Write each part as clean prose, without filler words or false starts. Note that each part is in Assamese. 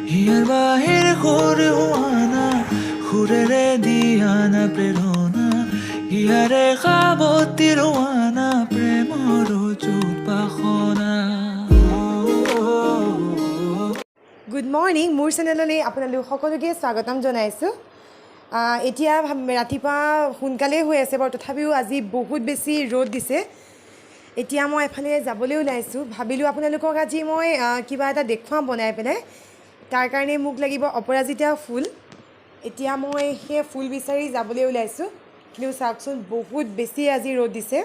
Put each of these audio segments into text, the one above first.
হিয়াৰ বাহিৰ সৰু হোৱানা সুৰেৰে দিয়ানা প্ৰেৰণা হিয়াৰে সাৱতি ৰোৱানা প্ৰেমৰ জোপাখনা। গুড মৰ্ণিং, মোৰ চেনেললৈ আপোনালোক সকলোকে স্বাগতম জনাইছোঁ। এতিয়া ৰাতিপুৱা সোনকালেই হৈ আছে বাৰু, তথাপিও আজি বহুত বেছি ৰ'দ দিছে। এতিয়া মই এফালে যাবলৈ ওলাইছোঁ। ভাবিলোঁ আপোনালোকক আজি মই কিবা এটা দেখুৱাম বনাই পেলাই। তাৰ কাৰণে মোক লাগিব অপৰাজিতা ফুল। এতিয়া মই সেই ফুল বিচাৰি যাবলৈ ওলাইছোঁ, কিন্তু চাওকচোন বহুত বেছি আজি ৰ'দ দিছে,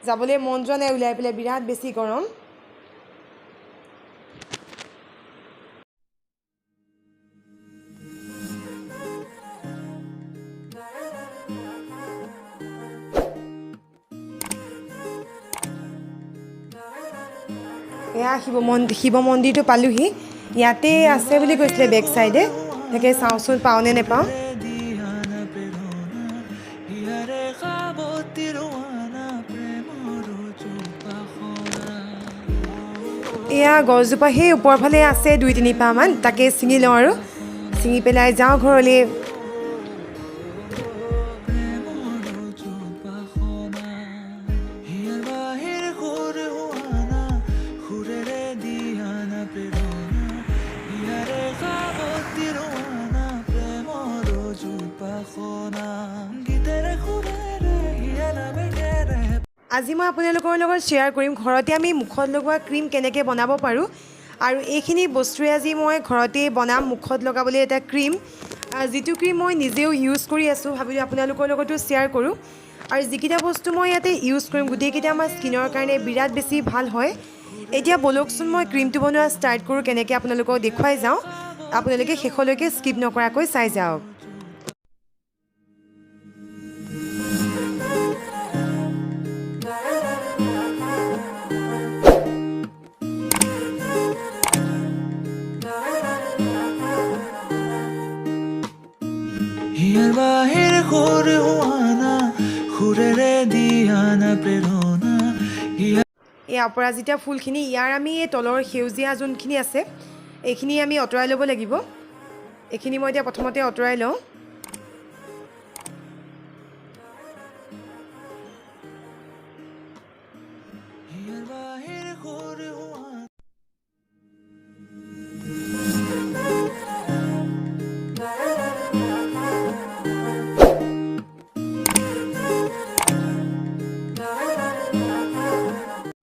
যাবলৈ মন যোৱা নাই ওলাই পেলাই, বিৰাট বেছি গৰম। এয়া শিৱ মন্দিৰটো পালোহি। ইয়াতে আছে বুলি কৈছিলে বেক চাইডে, তাকে চাওঁচোন পাওঁনে নেপাওঁ। এয়া গছজোপা সেই ওপৰ ফালে আছে 2-3 পাহমান, তাকে ছিঙি লওঁ আৰু ছিঙি পেলাই যাওঁ ঘৰলৈ। আজি মই আপোনালোকৰ লগত শ্বেয়াৰ কৰিম ঘৰতে আমি মুখত লগোৱা ক্ৰীম কেনেকৈ বনাব পাৰোঁ, আৰু এইখিনি বস্তুৰে আজি মই ঘৰতে বনাম মুখত লগাবলৈ এটা ক্ৰীম, যিটো ক্ৰীম মই নিজেও ইউজ কৰি আছোঁ। ভাবিলোঁ আপোনালোকৰ লগতো শ্বেয়াৰ কৰোঁ। আৰু যিকেইটা বস্তু মই ইয়াতে ইউজ কৰিম গোটেইকেইটা আমাৰ স্কিনৰ কাৰণে বিৰাট বেছি ভাল হয়। এতিয়া বলকচোন মই ক্ৰীমটো বনোৱা ষ্টাৰ্ট কৰোঁ, কেনেকৈ আপোনালোকক দেখুৱাই যাওঁ। আপোনালোকে শেষলৈকে স্কিপ নকৰাকৈ চাই যাওক। হিয়াৰ বাহিৰ সৰু হোৱানা সুৰেৰে দিয়ানা প্ৰেৰণা। এই অপৰাজিতা ফুলখিনি, ইয়াৰ আমি এই তলৰ সেউজীয়া যোনখিনি আছে এইখিনি আমি আঁতৰাই ল'ব লাগিব। এইখিনি মই এতিয়া প্ৰথমতে আঁতৰাই লওঁ।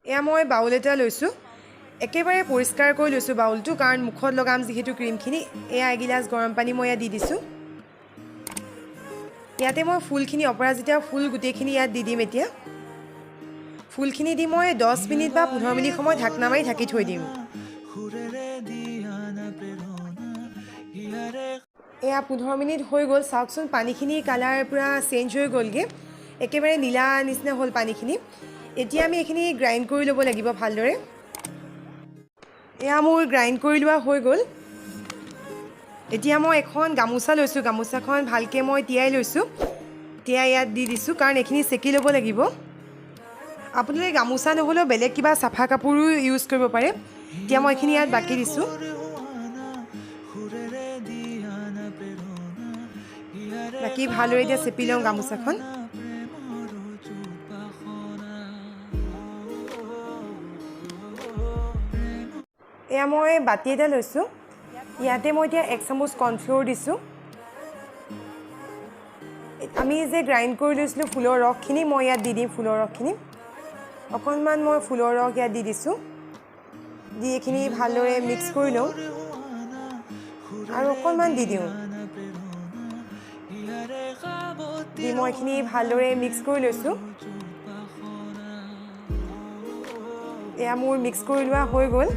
এয়া মই বাউল এটা লৈছোঁ, একেবাৰে পৰিষ্কাৰ কৰি লৈছোঁ বাউলটো, কাৰণ মুখত লগাম যিহেতু ক্ৰীমখিনি। এয়া এগিলাচ গৰম পানী মই ইয়াত দি দিছোঁ। ইয়াতে মই ফুলখিনি, অপৰাজিতা ফুল গোটেইখিনি ইয়াত দি দিম। এতিয়া ফুলখিনি দি মই 10 মিনিট বা 15 মিনিট সময় ঢাকনা মাৰি ঢাকি থৈ দিম। এয়া 15 মিনিট হৈ গ'ল, চাওকচোন পানীখিনি কালাৰ পূৰা চেঞ্জ হৈ গ'লগৈ, একেবাৰে নীলা নিচিনা হ'ল পানীখিনি। এতিয়া আমি এইখিনি গ্ৰাইণ্ড কৰি ল'ব লাগিব ভালদৰে। এয়া মোৰ গ্ৰাইণ্ড কৰি লোৱা হৈ গ'ল। এতিয়া মই এখন গামোচা লৈছোঁ, গামোচাখন ভালকৈ মই তিয়াই লৈছোঁ। তিয়াই ইয়াত দি দিছোঁ, কাৰণ এইখিনি চেকি ল'ব লাগিব। আপোনালোকে গামোচা নহ'লেও বেলেগ কিবা চাফা কাপোৰো ইউজ কৰিব পাৰে। এতিয়া মই এইখিনি ইয়াত বাকি দিছোঁ। বাকী ভালদৰে এতিয়া চেপি লওঁ গামোচাখন। এয়া মই বাতি এটা লৈছোঁ, ইয়াতে মই এতিয়া 1 চামুচ কৰ্ণফ্ল'ৰ দিছোঁ। আমি যে গ্ৰাইণ্ড কৰি লৈছিলোঁ ফুলৰ ৰসখিনি মই ইয়াত দি দিম। ফুলৰ ৰসখিনি অকণমান মই ফুলৰ ৰস ইয়াত দি দিছোঁ। দি এইখিনি ভালদৰে মিক্স কৰি লওঁ আৰু অকণমান দি দিওঁ। দি মই এইখিনি ভালদৰে মিক্স কৰি লৈছোঁ। এয়া মোৰ মিক্স কৰি লোৱা হৈ গ'ল।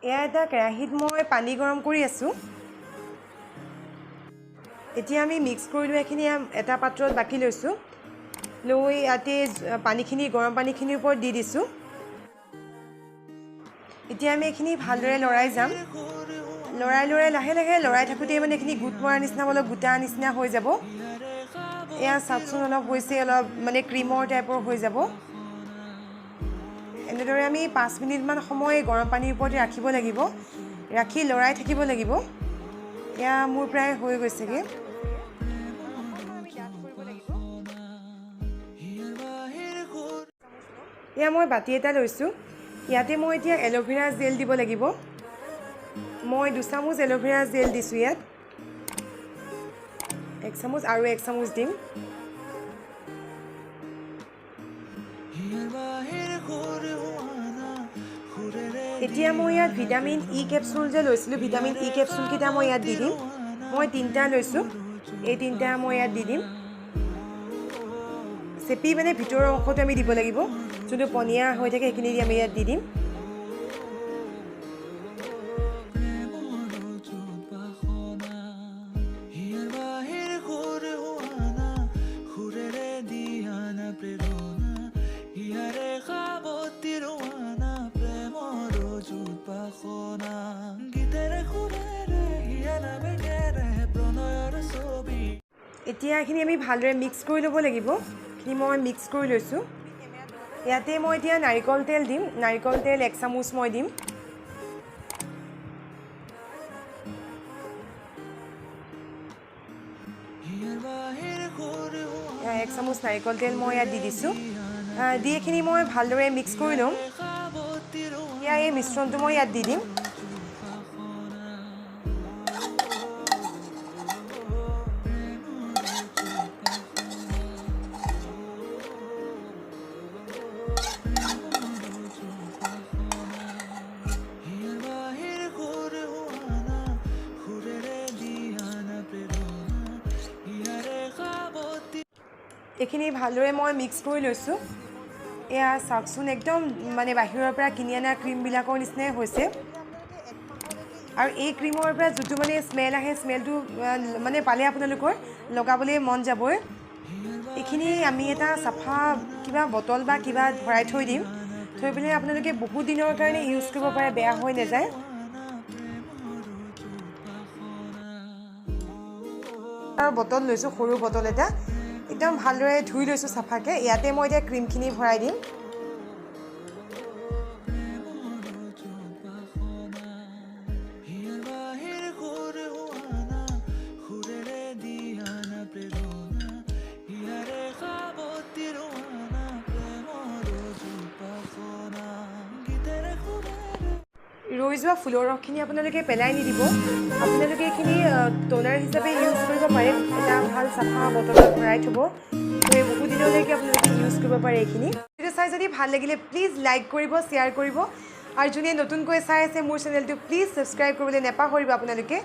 এয়া এটা কেৰাহীত মই পানী গৰম কৰি আছোঁ। এতিয়া আমি মিক্স কৰি লোৱা এইখিনি এটা পাত্ৰত বাকি লৈছোঁ। লৈ ইয়াতে পানীখিনি, গৰম পানীখিনিৰ ওপৰত দি দিছোঁ। এতিয়া আমি এইখিনি ভালদৰে লৰাই যাম। লৰাই লাহে লাহে লৰাই থাকোঁতেই মানে এইখিনি গোট মৰাৰ নিচিনা, অলপ গোটা নিচিনা হৈ যাব। এয়া চাওকচোন অলপ হৈছে, অলপ মানে ক্ৰীমৰ টাইপৰ হৈ যাব। এনেদৰে আমি 5 মিনিটমান সময় গৰম পানীৰ ওপৰতে ৰাখিব লাগিব ৰাখি লৰাই থাকিব লাগিব এয়া মোৰ প্ৰায় হৈ গৈছেগে এয়া মই বাতি এটা লৈছোঁ ইয়াতে মই এতিয়া এল'ভেৰা জেল দিব লাগিব মই 2 চামুচ এল'ভেৰা জেল দিছোঁ ইয়াত 1 চামুচ আৰু 1 চামুচ দিম এতিয়া মই ইয়াত ভিটামিন ই কেপচুল যে লৈছিলোঁ ভিটামিন ই কেপচুলকেইটা মই ইয়াত দি দিম মই 3টা লৈছোঁ এই 3টা মই ইয়াত দি দিম চেপি মানে ভিতৰৰ অংশটো আমি দিব লাগিব যোনটো পনীয়া হৈ থাকে সেইখিনি আমি ইয়াত দি দিম এতিয়া এইখিনি আমি ভালদৰে মিক্স কৰি ল'ব লাগিব এইখিনি মই মিক্স কৰি লৈছোঁ ইয়াতে মই এতিয়া নাৰিকল তেল দিম নাৰিকল তেল 1 চামুচ মই দিম এক চামুচ নাৰিকল তেল মই ইয়াত দি দিছোঁ দি এইখিনি মই ভালদৰে মিক্স কৰি ল'ম এতিয়া এই মিশ্ৰণটো মই ইয়াত দি দিম এইখিনি ভালদৰে মই মিক্স কৰি লৈছোঁ এয়া চাওকচোন একদম মানে বাহিৰৰ পৰা কিনি অনা ক্ৰীমবিলাকৰ নিচিনাই হৈছে আৰু এই ক্ৰীমৰ পৰা যোনটো মানে স্মেল আহে স্মেলটো মানে পালে আপোনালোকৰ লগাবলৈ মন যাবই এইখিনি আমি এটা চাফা কিবা বটল বা কিবা ভৰাই থৈ দিম থৈ পেলাই আপোনালোকে বহুত দিনৰ কাৰণে ইউজ কৰিব পাৰে বেয়া হৈ নাযায় আৰু বটল লৈছোঁ সৰু বটল এটা একদম ভালদৰে ধুই লৈছোঁ চাফাকৈ ইয়াতে মই এতিয়া ক্ৰীমখিনি ভৰাই দিম ৰৈ যোৱা ফুলৰ ৰসখিনি আপোনালোকে পেলাই নিদিব আপোনালোকে এইখিনি ট'নাৰ হিচাপে ইউজ কৰিব পাৰে এটা ভাল চাফা বটলত ভৰাই থ'ব বহুত দিনলৈকে আপোনালোকে ইউজ কৰিব পাৰে এইখিনি ভিডিঅ' চাই যদি ভাল লাগিলে প্লিজ লাইক কৰিব শ্বেয়াৰ কৰিব আৰু যোনে নতুনকৈ চাই আছে মোৰ চেনেলটো প্লিজ ছাবস্ক্ৰাইব কৰিবলৈ নেপাহৰিব আপোনালোকে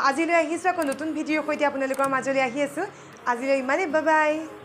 আজিলৈ আহিছোঁ আকৌ নতুন ভিডিঅ'ৰ সৈতে আপোনালোকৰ মাজলৈ আহি আছোঁ আজিলৈ ইমানেই বাই বাই